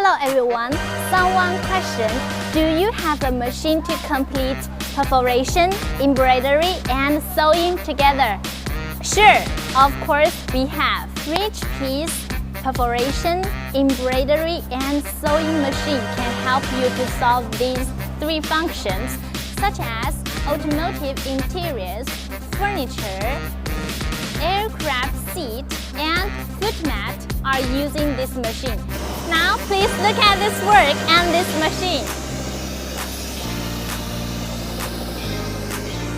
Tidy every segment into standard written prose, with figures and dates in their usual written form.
Hello everyone, someone questioned, do you have a machine to complete perforation, embroidery and sewing together? Sure, of course we have. Richpeace perforation, embroidery and sewing machine can help you to solve these three functions such as automotive interiors, furniture, aircraft seat and foot mat are using this machine. Now please look at this work and this machine.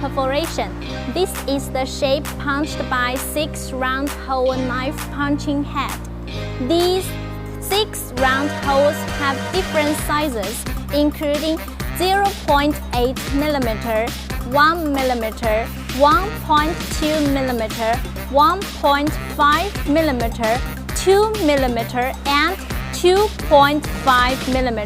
Perforation. This is the shape punched by 6 round hole knife punching head. These 6 round holes have different sizes including 0.8 mm, 1 mm, 1.2 mm, 1.5 mm, 2 mm and 2.5 mm.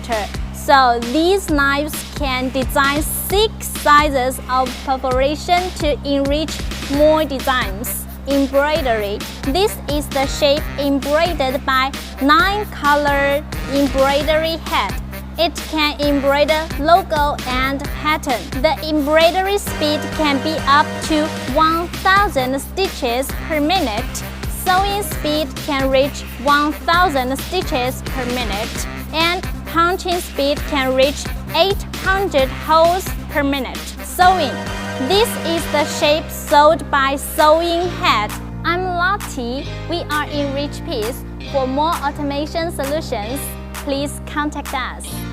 So these knives can design 6 sizes of perforation to enrich more designs. Embroidery. This is the shape embroidered by 9-color embroidery head. It can embroider logo and pattern. The embroidery speed can be up to 1000 stitches per minute. Sewing speed can reach 1000 stitches per minute. And punching speed can reach 800 holes per minute. Sewing. This is the shape sewed by sewing head. I'm Lottie. We are in Richpeace. For more automation solutions, please contact us.